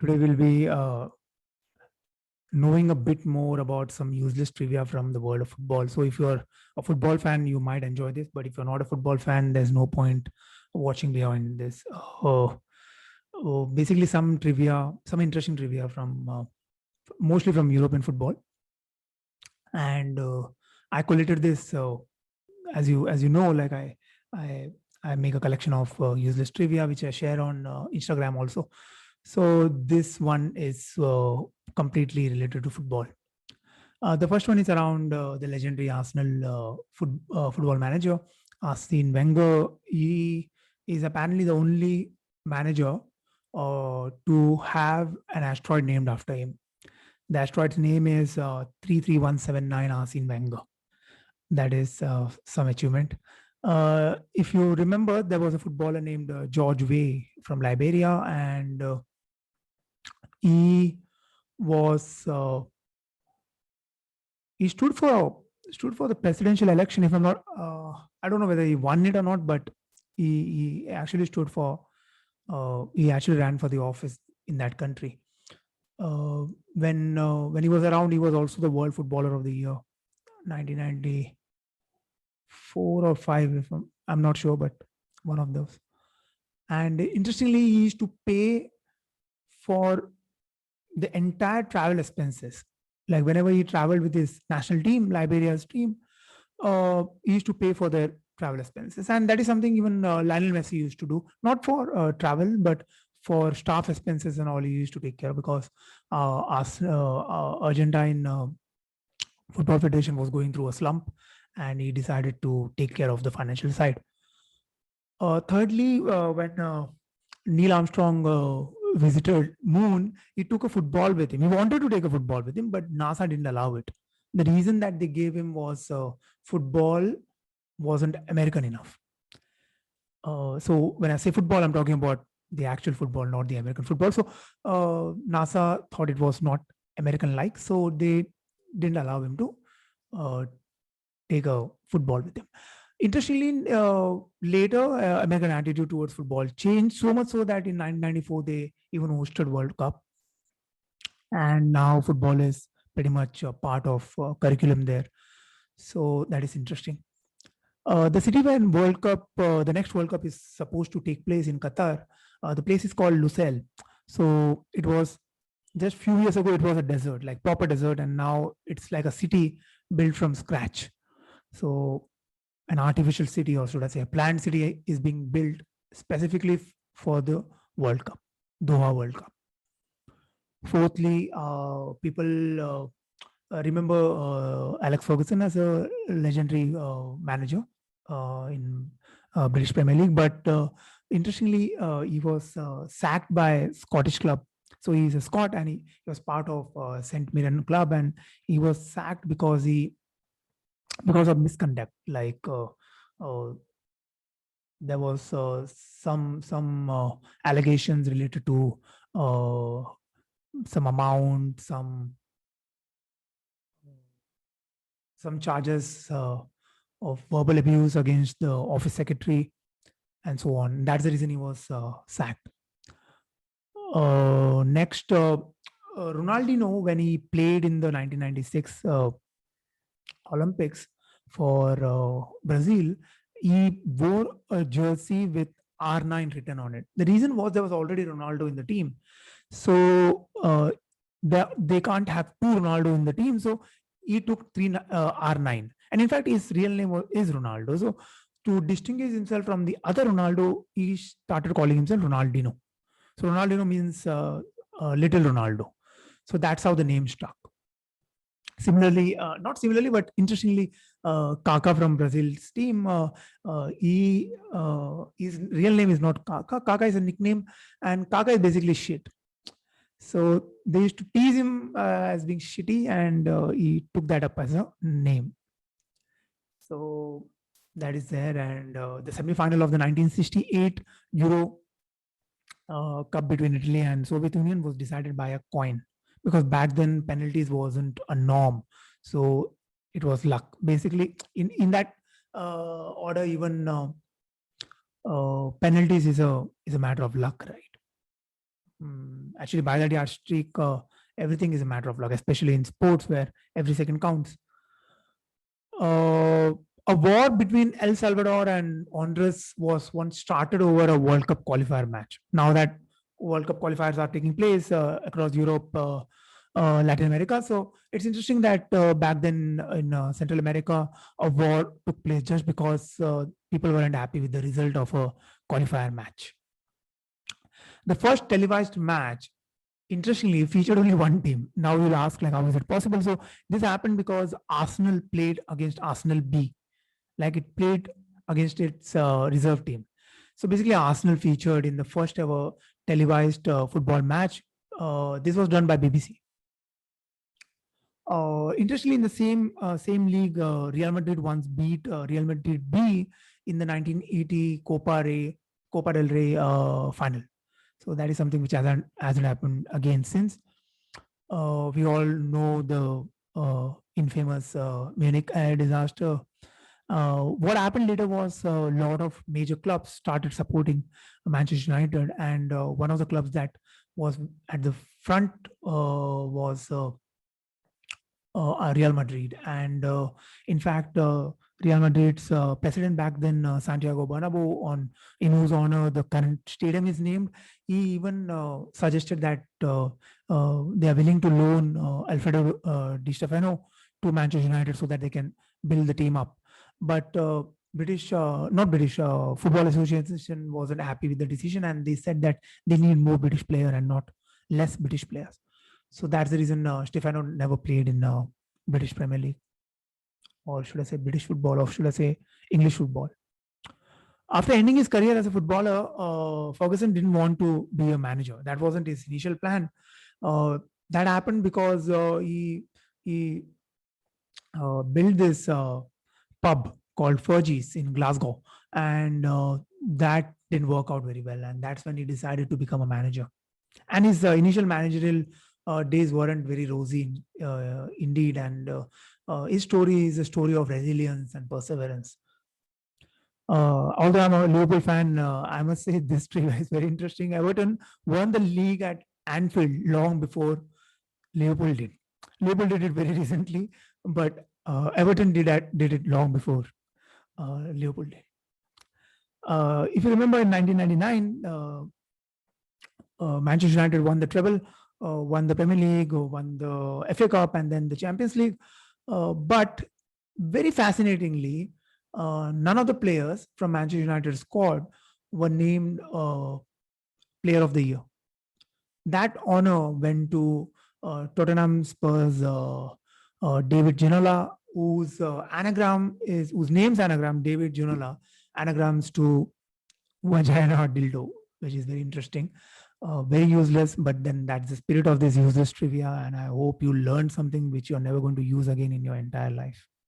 Today we'll be knowing a bit more about some useless trivia from the world of football. So if you're a football fan, you might enjoy this, but if you're not a football fan, there's no point watching behind this. Basically, some trivia, some interesting trivia from mostly from European football, and I collated this. As you know, like I I make a collection of useless trivia which I share on Instagram also. So this one is completely related to football. The first one is around the legendary Arsenal football manager, Arsene Wenger. He is apparently the only manager to have an asteroid named after him. The asteroid's name is 33179 Arsene Wenger. That is some achievement. If you remember, there was a footballer named George Weah from Liberia, and he was he stood for the presidential election. If I'm not, I don't know whether he won it or not, but he actually stood for. He actually ran for the office in that country. When he was around, he was also the World Footballer of the Year, 1994 or five. If I'm not sure, but one of those. And interestingly, he used to pay for the entire travel expenses. Like whenever he traveled with his national team, Liberia's team, he used to pay for their travel expenses, and that is something even Lionel Messi used to do, not for travel, but for staff expenses and all. He used to take care because Argentine Football Federation was going through a slump, and he decided to take care of the financial side. Thirdly, when Neil Armstrong visited Moon, he took a football with him. He wanted to take a football with him, but NASA didn't allow it. The reason that they gave him was football wasn't American enough. So when I say football, I'm talking about the actual football, not the American football. So NASA thought it was not American-like, so they didn't allow him to take a football with him. Interestingly, later American attitude towards football changed so much so that in 1994 they even hosted World Cup, and now football is pretty much a part of curriculum there. So that is interesting. The city where World Cup, the next World Cup is supposed to take place in Qatar. The place is called Lusail. So it was just few years ago, it was a desert, like proper desert, and now it's like a city built from scratch. So an artificial city, or should I say a planned city, is being built specifically for the World Cup, Doha World Cup. Fourthly, people remember Alex Ferguson as a legendary manager in British Premier League, but interestingly, he was sacked by Scottish club. So he's a Scot, and he was part of St. Mirren club, and he was sacked because of misconduct. Like there was some allegations related to some amount, some charges of verbal abuse against the office secretary, and so on. That's the reason he was sacked. Next, Ronaldinho, when he played in the 1996 Olympics for Brazil, he wore a jersey with R9 written on it. The reason was there was already Ronaldo in the team. So they can't have two Ronaldo in the team. So he took R9. And in fact, his real name is Ronaldo. So to distinguish himself from the other Ronaldo, he started calling himself Ronaldinho. So Ronaldinho means little Ronaldo. So that's how the name stuck. Similarly, not similarly, but interestingly, Kaká from Brazil's team, his real name is not Kaká. Kaká is a nickname, and Kaká is basically shit. So they used to tease him as being shitty, and he took that up as a name. So that is there. And the semi-final of the 1968 Euro Cup between Italy and Soviet Union was decided by a coin, because back then penalties wasn't a norm. So it was luck. Basically, in that order, even penalties is a matter of luck, right? Actually, by that yard streak, everything is a matter of luck, especially in sports where every second counts. A war between El Salvador and Honduras was once started over a World Cup qualifier match. Now that World Cup qualifiers are taking place across Europe, Latin America, so it's interesting that back then in Central America, a war took place just because people weren't happy with the result of a qualifier match. The first televised match, interestingly, featured only one team. Now you'll ask, like, how is it possible? So this happened because Arsenal played against Arsenal B, like it played against its reserve team. So basically, Arsenal featured in the first ever televised football match. This was done by BBC. Interestingly, in the same league, Real Madrid once beat Real Madrid B in the 1980 Copa del Rey final. So that is something which hasn't happened again since. We all know the infamous Munich air disaster. What happened later was a lot of major clubs started supporting Manchester United, and one of the clubs that was at the front was Real Madrid. And in fact, Real Madrid's president back then, Santiago Bernabeu, in whose honor the current stadium is named, he even suggested that they are willing to loan Alfredo Di Stefano to Manchester United so that they can build the team up. But Football Association wasn't happy with the decision, and they said that they need more British player and not less British players. So that's the reason Stefano never played in British Premier League, or should I say British football, or should I say English football. After ending his career as a footballer, Ferguson didn't want to be a manager. That wasn't his initial plan. That happened because he built this pub called Fergie's in Glasgow, and that didn't work out very well. And that's when he decided to become a manager. And his initial managerial days weren't very rosy indeed. And his story is a story of resilience and perseverance. Although I'm a Liverpool fan, I must say this trivia is very interesting. Everton won the league at Anfield long before Liverpool did. Liverpool did it very recently, but Everton did it long before Liverpool did. If you remember, in 1999, Manchester United won the treble, won the Premier League, won the FA Cup, and then the Champions League. But very fascinatingly, none of the players from Manchester United squad were named Player of the Year. That honor went to Tottenham Spurs David Ginola, whose name's anagram, David Ginola, anagrams to vagina dildo, which is very interesting. Very useless, but then that's the spirit of this useless trivia, and I hope you learned something which you're never going to use again in your entire life.